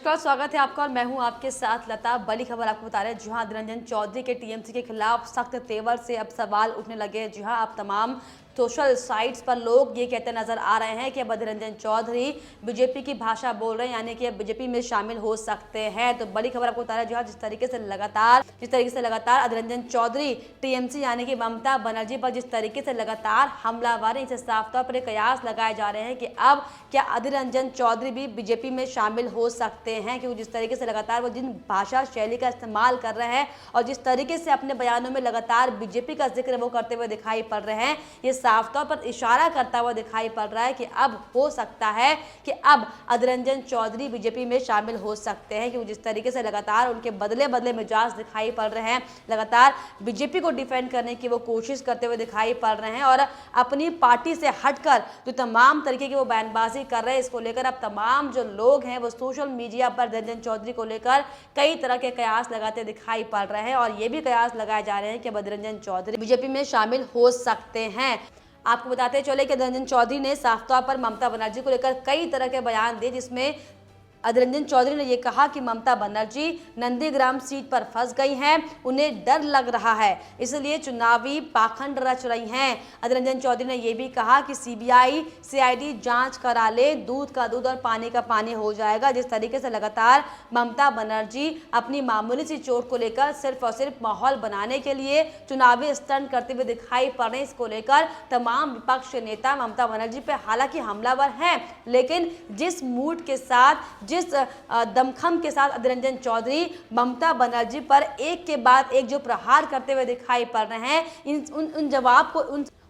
नमस्कार, स्वागत है आपका और मैं हूं आपके साथ लता। बड़ी खबर आपको बता रहे हैं। जी हां, अधीर रंजन चौधरी के टीएमसी के खिलाफ सख्त तेवर से अब सवाल उठने लगे हैं। जी हां, अब तमाम सोशल साइट्स पर लोग ये कहते नजर आ रहे हैं कि अब अधीर रंजन चौधरी बीजेपी की भाषा बोल रहे हैं, यानी कि अब बीजेपी में शामिल हो सकते हैं। तो बड़ी खबर आपको बता रहे हैं। जी हां, जिस तरीके से लगातार अधीर रंजन चौधरी टीएमसी यानी कि ममता बनर्जी पर जिस तरीके से लगातार हमलावर हैं, इसे साफ तौर पर कयास लगाए जा रहे हैं कि अब क्या अधीर रंजन चौधरी भी बीजेपी में शामिल हो सकते हैं। क्योंकि जिस तरीके से लगातार वो जिन भाषा शैली का इस्तेमाल कर रहे हैं और जिस तरीके से अपने बयानों में लगातार बीजेपी का जिक्र वो करते हुए दिखाई पड़ रहे हैं, ये साफ तौर पर इशारा करता हुआ दिखाई पड़ रहा है कि अब हो सकता है कि अब अधीर रंजन चौधरी बीजेपी में शामिल हो सकते हैं। क्योंकि जिस तरीके से लगातार उनके बदले मिजाज दिखाई पड़ रहे हैं, लगातार बीजेपी को डिफेंड करने की वो कोशिश करते हुए दिखाई पड़ रहे हैं और अपनी पार्टी से हटकर जो तमाम तरीके की वो बयानबाजी कर रहे हैं, इसको लेकर अब तमाम जो लोग हैं वो सोशल मीडिया पर अधीर रंजन चौधरी को लेकर कई तरह के कयास लगाते दिखाई पड़ रहे हैं और ये भी कयास लगाए जा रहे हैं कि अधीर रंजन चौधरी बीजेपी में शामिल हो सकते हैं। आपको बताते चले कि अधीर रंजन चौधरी ने साफ तौर पर ममता बनर्जी को लेकर कई तरह के बयान दिए, जिसमें अधीर रंजन चौधरी ने यह कहा कि ममता बनर्जी नंदीग्राम सीट पर फंस गई हैं, उन्हें डर लग रहा है, इसलिए चुनावी पाखंड रच रही हैं। अधीर रंजन चौधरी ने यह भी कहा कि सीबीआई सीआईडी जांच करा ले, दूध का दूध और पानी का पानी हो जाएगा। जिस तरीके से लगातार ममता बनर्जी अपनी मामूली सी चोट को लेकर सिर्फ और सिर्फ माहौल बनाने के लिए चुनावी स्टंट करते हुए दिखाई पड़ रहे हैं, इसको लेकर तमाम विपक्ष के नेता ममता बनर्जी पर हालांकि हमलावर हैं, लेकिन जिस मूड के साथ, जिस दमखम के साथ अधीर रंजन चौधरी ममता बनर्जी पर एक के बाद एक जो प्रहार करते हुए दिखाई पड़ रहे हैं, उन जवाब को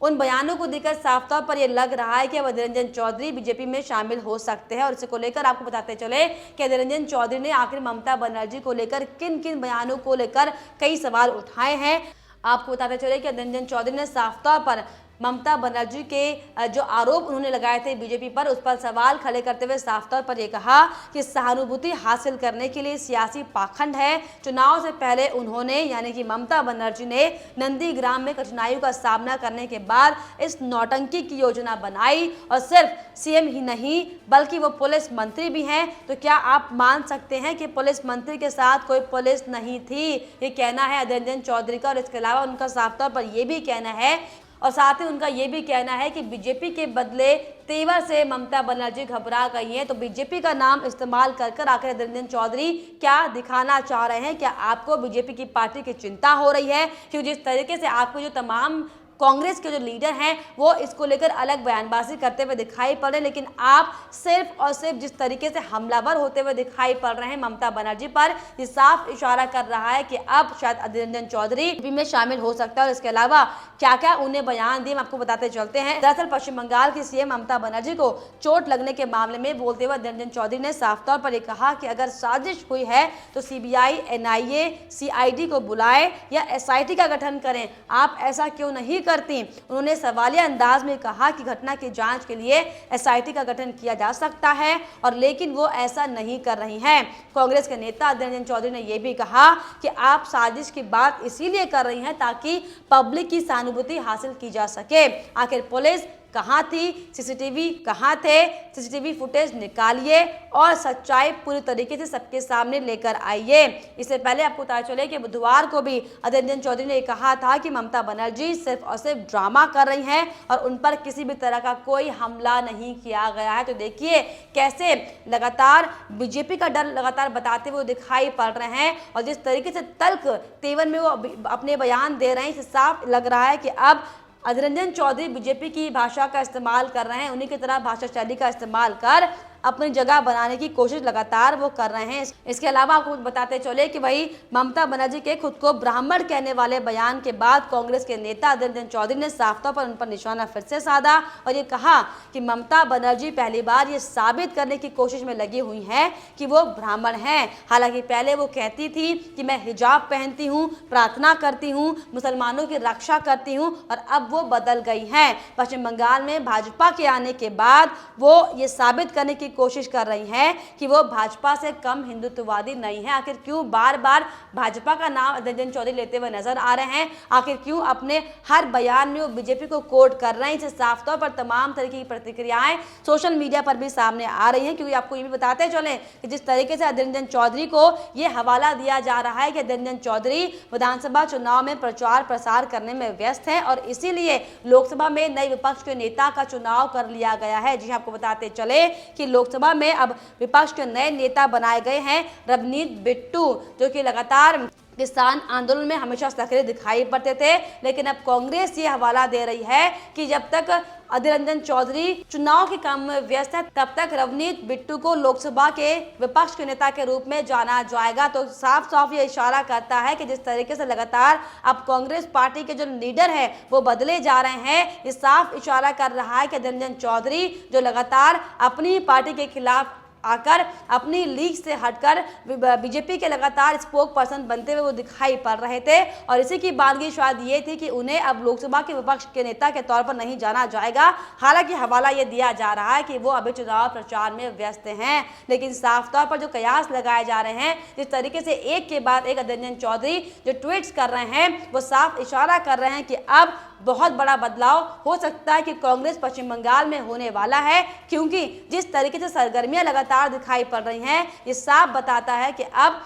उन बयानों को देखकर साफ तौर पर यह लग रहा है कि अब अधीर रंजन चौधरी बीजेपी में शामिल हो सकते हैं। और इसको लेकर आपको बताते चले कि अधीर रंजन चौधरी ने आखिर ममता बनर्जी को लेकर किन किन बयानों को लेकर कई सवाल उठाए हैं। आपको बताते चले कि अधीर रंजन चौधरी ने साफ तौर पर ममता बनर्जी के जो आरोप उन्होंने लगाए थे बीजेपी पर, उस पर सवाल खड़े करते हुए साफ तौर पर यह कहा कि सहानुभूति हासिल करने के लिए सियासी पाखंड है। चुनाव से पहले उन्होंने यानी कि ममता बनर्जी ने नंदीग्राम में कठिनाइयों का सामना करने के बाद इस नौटंकी की योजना बनाई और सिर्फ सीएम ही नहीं बल्कि वो पुलिस मंत्री भी हैं। तो क्या आप मान सकते हैं कि पुलिस मंत्री के साथ कोई पुलिस नहीं थी? ये कहना है अधीर रंजन चौधरी का। और इसके अलावा उनका साफ तौर पर यह भी कहना है और साथ ही उनका ये भी कहना है कि बीजेपी के बदले तेवर से ममता बनर्जी घबरा गई हैं। तो बीजेपी का नाम इस्तेमाल कर आखिर अधीर रंजन चौधरी क्या दिखाना चाह रहे हैं? क्या आपको बीजेपी की पार्टी की चिंता हो रही है? क्योंकि जिस तरीके से आपको जो तमाम कांग्रेस के जो लीडर हैं वो इसको लेकर अलग बयानबाजी करते हुए दिखाई पड़ रहे हैं, लेकिन आप सिर्फ और सिर्फ जिस तरीके से हमलावर होते हुए दिखाई पड़ रहे हैं ममता बनर्जी पर, ये साफ इशारा कर रहा है कि अब शायद अधीर रंजन चौधरी बीजेपी में शामिल हो सकता है। और इसके अलावा क्या क्या उन्हें बयान दिए, हम आपको बताते चलते हैं। दरअसल पश्चिम बंगाल की सीएम ममता बनर्जी को चोट लगने के मामले में बोलते हुए अधीर रंजन चौधरी ने साफ तौर पर यह कहा कि अगर साजिश हुई है तो सीबीआई एनआईए सीआईडी को बुलाए या एसआईटी का गठन करें, आप ऐसा क्यों नहीं करती? उन्होंने सवालिया अंदाज में कहा कि घटना की जांच के लिए एसआईटी का गठन किया जा सकता है और लेकिन वो ऐसा नहीं कर रही हैं। कांग्रेस के नेता अधीर रंजन चौधरी ने यह भी कहा कि आप साजिश की बात इसीलिए कर रही हैं ताकि पब्लिक की सहानुभूति हासिल की जा सके। आखिर पुलिस कहाँ थी? सीसीटीवी कहाँ थे? सीसीटीवी फुटेज निकालिए और सच्चाई पूरी तरीके से सबके सामने लेकर आइए। इससे पहले आपको पता चले कि बुधवार को भी अधीर रंजन चौधरी ने कहा था कि ममता बनर्जी सिर्फ और सिर्फ ड्रामा कर रही हैं और उन पर किसी भी तरह का कोई हमला नहीं किया गया है। तो देखिए कैसे लगातार बीजेपी का डर लगातार बताते हुए दिखाई पड़ रहे हैं और जिस तरीके से तल्ख तेवर में वो अपने बयान दे रहे हैं, इससे साफ लग रहा है कि अब अधीर रंजन चौधरी बीजेपी की भाषा का इस्तेमाल कर रहे हैं, उन्हीं की तरह भाषा शैली का इस्तेमाल कर अपनी जगह बनाने की कोशिश लगातार वो कर रहे हैं। इसके अलावा आपको बताते चले कि वही ममता बनर्जी के खुद को ब्राह्मण कहने वाले बयान के बाद कांग्रेस के नेता अधीर रंजन चौधरी ने साफ तौर पर उन पर निशाना फिर से साधा और ये कहा कि ममता बनर्जी पहली बार ये साबित करने की कोशिश में लगी हुई हैं कि वो ब्राह्मण हैं। हालांकि पहले वो कहती थी कि मैं हिजाब पहनती हूँ, प्रार्थना करती हूँ, मुसलमानों की रक्षा करती हूँ और अब वो बदल गई हैं। पश्चिम बंगाल में भाजपा के आने के बाद वो ये साबित करने की कोशिश कर रही हैं कि वो भाजपा से कम हिंदुत्ववादी नहीं है। आखिर क्यों बार बार भाजपा का नाम अधीर रंजन चौधरी लेते हुए नजर आ रहे हैं, आखिर क्यों अपने हर बयान में वो बीजेपी को कोट कर रहे हैं। इसे साफ तौर पर तमाम तरीके की प्रतिक्रियाएं सोशल मीडिया पर भी सामने आ रही हैं, क्योंकि आपको ये भी बताते चले कि जिस तरीके से अधीर रंजन चौधरी को ये हवाला दिया जा रहा है कि अधीर रंजन चौधरी विधानसभा चुनाव में प्रचार प्रसार करने में व्यस्त हैं और इसीलिए लोकसभा में नए विपक्ष के नेता का चुनाव कर लिया गया है। जी आपको बताते चले कि लोकसभा में अब विपक्ष के नए नेता बनाए गए हैं रवनीत बिट्टू, जो कि लगातार किसान आंदोलन में हमेशा सक्रिय दिखाई पड़ते थे। लेकिन अब कांग्रेस ये हवाला दे रही है कि जब तक अधीर रंजन चौधरी चुनाव के काम में व्यस्त है तब तक रवनीत बिट्टू को लोकसभा के विपक्ष के नेता के रूप में जाना जाएगा। तो साफ साफ ये इशारा करता है कि जिस तरीके से लगातार अब कांग्रेस पार्टी के जो लीडर है वो बदले जा रहे हैं, ये साफ इशारा कर रहा है कि अधीर रंजन चौधरी जो लगातार अपनी पार्टी के खिलाफ आकर अपनी लीग से हटकर बीजेपी के लगातार स्पोक पर्सन बनते हुए वो दिखाई पड़ रहे थे और इसी की बानगी शायद ये थी कि उन्हें अब लोकसभा के विपक्ष के नेता के तौर पर नहीं जाना जाएगा। हालांकि हवाला ये दिया जा रहा है कि वो अभी चुनाव प्रचार में व्यस्त हैं, लेकिन साफ तौर पर जो कयास लगाए जा रहे हैं, जिस तरीके से एक के बाद एक अधीर रंजन चौधरी जो ट्वीट्स कर रहे हैं वो साफ इशारा कर रहे हैं कि अब बहुत बड़ा बदलाव हो सकता है कि कांग्रेस पश्चिम बंगाल में होने वाला है, क्योंकि जिस तरीके से सरगर्मियां लगातार दिखाई पड़ रही हैं ये साफ बताता है कि अब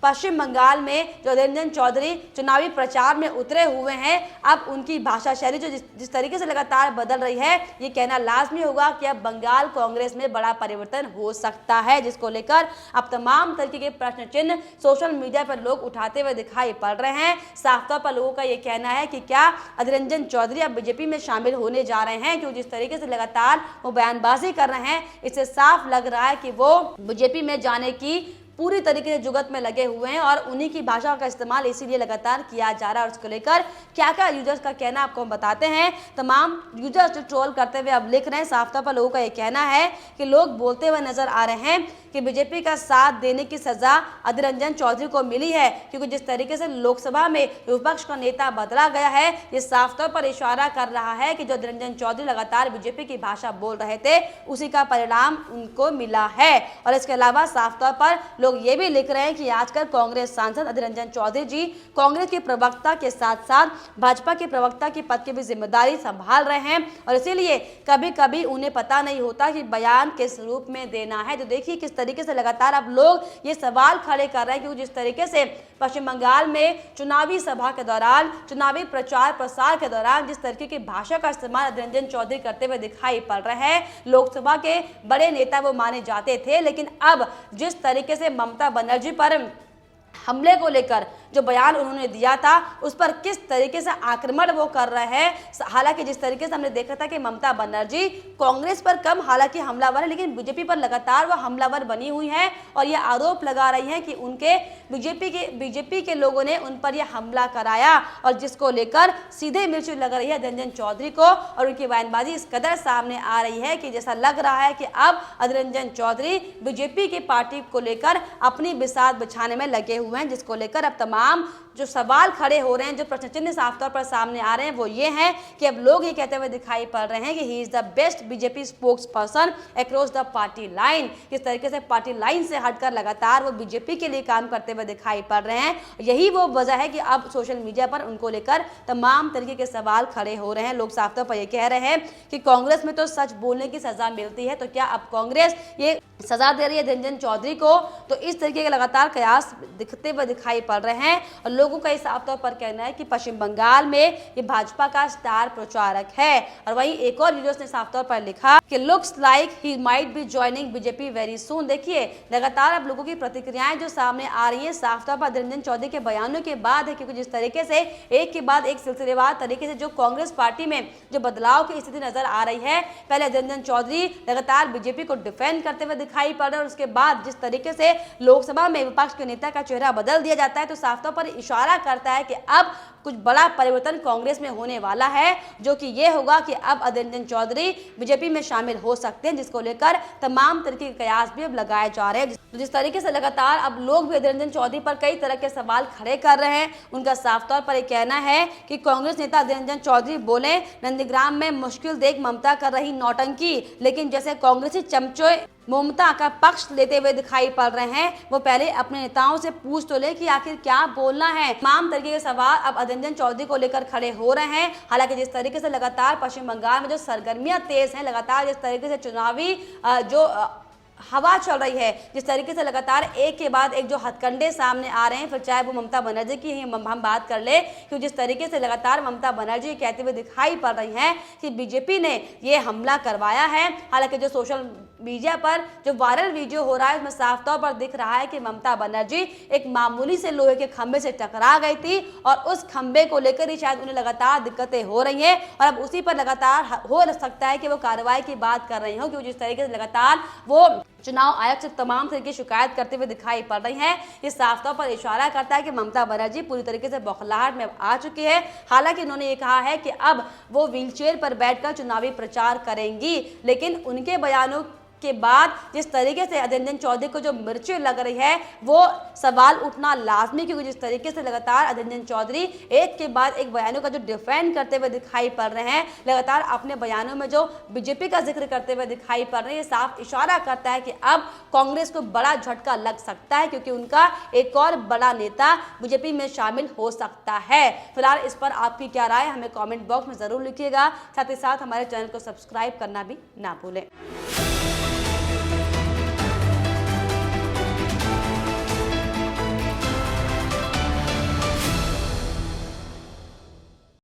पश्चिम बंगाल में जो अधीर रंजन चौधरी चुनावी प्रचार में उतरे हुए हैं, अब उनकी भाषा शैली जो जिस तरीके से लगातार बदल रही है, ये कहना लाजमी होगा कि अब बंगाल कांग्रेस में बड़ा परिवर्तन हो सकता है, जिसको लेकर अब तमाम तरीके के प्रश्न चिन्ह सोशल मीडिया पर लोग उठाते हुए दिखाई पड़ रहे हैं। साफ तौर पर लोगों का ये कहना है कि क्या अधीर रंजन चौधरी अब बीजेपी में शामिल होने जा रहे हैं, क्योंकि जिस तरीके से लगातार वो बयानबाजी कर रहे हैं इससे साफ लग रहा है कि वो बीजेपी में जाने की पूरी तरीके से जुगत में लगे हुए हैं और उन्हीं की भाषा का इस्तेमाल इसीलिए लगातार किया जा रहा है। और उसको लेकर क्या क्या यूजर्स का कहना आपको हम बताते हैं। तमाम यूजर्स जो ट्रोल करते हुए अब लिख रहे हैं, साफ तौर पर लोगों का ये कहना है कि लोग बोलते हुए नजर आ रहे हैं कि बीजेपी का साथ देने की सजा अधीर रंजन चौधरी को मिली है, क्योंकि जिस तरीके से लोकसभा में विपक्ष का नेता बदला गया है ये साफ तौर पर इशारा कर रहा है कि जो अधीर रंजन चौधरी लगातार बीजेपी की भाषा बोल रहे थे उसी का परिणाम उनको मिला है। और इसके अलावा साफ तौर पर लोग ये भी लिख रहे हैं कि आजकल कांग्रेस सांसद अधीर रंजन चौधरी जी कांग्रेस के प्रवक्ता के साथ साथ भाजपा के प्रवक्ता की पद की भी जिम्मेदारी संभाल रहे हैं और इसीलिए कभी कभी उन्हें पता नहीं होता कि बयान किस रूप में देना है। तो देखिए किस तरीके से लगातार अब लोग ये सवाल खड़े कर रहे हैं, क्योंकि जिस तरीके से पश्चिम बंगाल में चुनावी सभा के दौरान, चुनावी प्रचार प्रसार के दौरान जिस तरीके की भाषा का इस्तेमाल अधीर रंजन चौधरी करते हुए दिखाई पड़ रहे हैं, लोकसभा के बड़े नेता वो माने जाते थे, लेकिन अब जिस तरीके से ममता बनर्जी पर हमले को लेकर जो बयान उन्होंने दिया था उस पर किस तरीके से आक्रमण वो कर रहे हैं। हालांकि जिस तरीके से हमने देखा था कि ममता बनर्जी कांग्रेस पर कम हालांकि हमलावर है, लेकिन बीजेपी पर लगातार वो हमलावर बनी हुई हैं और ये आरोप लगा रही हैं कि उनके बीजेपी के लोगों ने उन पर यह हमला कराया, और जिसको लेकर सीधे मिर्ची लग रही है अधीर रंजन चौधरी को और उनकी बयानबाजी इस कदर सामने आ रही है कि जैसा लग रहा है कि अब अधीर रंजन चौधरी बीजेपी की पार्टी को लेकर अपनी बिसात बिछाने में लगे हुए हैं, जिसको लेकर अब तमाम जो सवाल खड़े हो रहे हैं, जो प्रश्न चिन्ह साफ तौर पर सामने आ रहे हैं वो ये हैं कि अब लोग ये कहते हुए दिखाई पड़ रहे हैं कि he is the best BJP spokes person across the party line. किस तरीके से पार्टी लाइन से हटकर लगातार वो बीजेपी के लिए काम करते हुए दिखाई पड़ रहे हैं। यही वो वजह है कि अब सोशल मीडिया पर उनको लेकर तमाम तरीके के सवाल खड़े हो रहे हैं। लोग साफ तौर पर ये कह रहे हैं कि कांग्रेस में तो सच बोलने की सजा मिलती है, तो क्या अब कांग्रेस ये सजा दे रही है रंजन चौधरी को? तो इस तरीके के लगातार कयास दिखते हुए दिखाई पड़ रहे हैं और लोगों का साफ तौर पर कहना है कि पश्चिम बंगाल में ये भाजपा का स्टार प्रचारक है। और वहीं एक और यूजर्स ने साफ तौर पर लिखा कि looks like he might be joining BJP very soon. देखिए लगातार अब लोगों की प्रतिक्रियाएं जो सामने आ रही है साफ तौर पर रंजन चौधरी के बयानों के बाद है, क्योंकि जिस तरीके से एक के बाद एक सिलसिलेवार तरीके से जो कांग्रेस पार्टी में जो बदलाव की स्थिति नजर आ रही है, पहले रंजन चौधरी लगातार बीजेपी को डिफेंड करते हुए दिखाई पड़ रहे हैं और उसके बाद जिस तरीके से लोकसभा में विपक्ष के नेता का चेहरा बदल दिया जाता है, तो साफ तौर पर इशारा करता है कि अब कुछ बड़ा परिवर्तन कांग्रेस में होने वाला है, जो कि ये होगा कि अब अधीर रंजन चौधरी बीजेपी में शामिल हो सकते हैं, जिसको लेकर तमाम तरीके के कयास भी अब लगाए जा रहे हैं। जिस तरीके से लगातार अब लोग भी अधीर रंजन चौधरी पर कई तरह के सवाल खड़े कर रहे हैं, उनका साफ तौर पर यह कहना है कि कांग्रेस नेता अधीर रंजन चौधरी बोले, नंदीग्राम में मुश्किल देख ममता कर रही नौटंकी, लेकिन जैसे कांग्रेसी चमचे ममता का पक्ष लेते हुए दिखाई पड़ रहे हैं, वो पहले अपने नेताओं से पूछ तो ले कि आखिर क्या बोलना है। तमाम तरीके के सवाल अब अधीर रंजन चौधरी को लेकर खड़े हो रहे हैं। हालांकि जिस तरीके से लगातार पश्चिम बंगाल में जो सरगर्मियां तेज हैं, लगातार जिस तरीके से चुनावी जो हवा चल रही है, जिस तरीके से लगातार एक के बाद एक जो हथकंडे सामने आ रहे हैं, फिर चाहे वो ममता बनर्जी की ही हम बात कर ले, कि जिस तरीके से लगातार ममता बनर्जी कहते हुए दिखाई पड़ रही हैं कि बीजेपी ने ये हमला करवाया है। हालांकि जो सोशल मीडिया पर जो वायरल वीडियो हो रहा है, उसमें साफ तौर पर दिख रहा है कि ममता बनर्जी एक मामूली से लोहे के खंबे से टकरा गई थी और उस खंबे को लेकर ही शायद उन्हें लगातार दिक्कतें हो रही हैं और अब उसी पर लगातार हो सकता है कि वो कार्रवाई की बात कर रही हो, क्योंकि जिस तरीके से लगातार वो चुनाव आयोग से तमाम तरह की शिकायत करते हुए दिखाई पड़ रही हैं। ये साफ तौर पर इशारा करता है कि ममता बनर्जी पूरी तरीके से बौखलाहट में आ चुकी है। हालांकि उन्होंने ये कहा है कि अब वो व्हीलचेयर पर बैठकर चुनावी प्रचार करेंगी, लेकिन उनके बयानों के बाद जिस तरीके से अधीर रंजन चौधरी को जो मिर्ची लग रही है, वो सवाल उठना लाजमी, क्योंकि जिस तरीके से लगातार अधीर रंजन चौधरी एक के बाद एक बयानों का जो डिफेंड करते हुए दिखाई पड़ रहे हैं, लगातार अपने बयानों में जो बीजेपी का जिक्र करते हुए दिखाई पड़ रहे हैं, ये साफ इशारा करता है कि अब कांग्रेस को बड़ा झटका लग सकता है, क्योंकि उनका एक और बड़ा नेता बीजेपी में शामिल हो सकता है। फिलहाल इस पर आपकी क्या राय, हमें कॉमेंट बॉक्स में जरूर लिखिएगा। साथ ही साथ हमारे चैनल को सब्सक्राइब करना भी ना भूलें।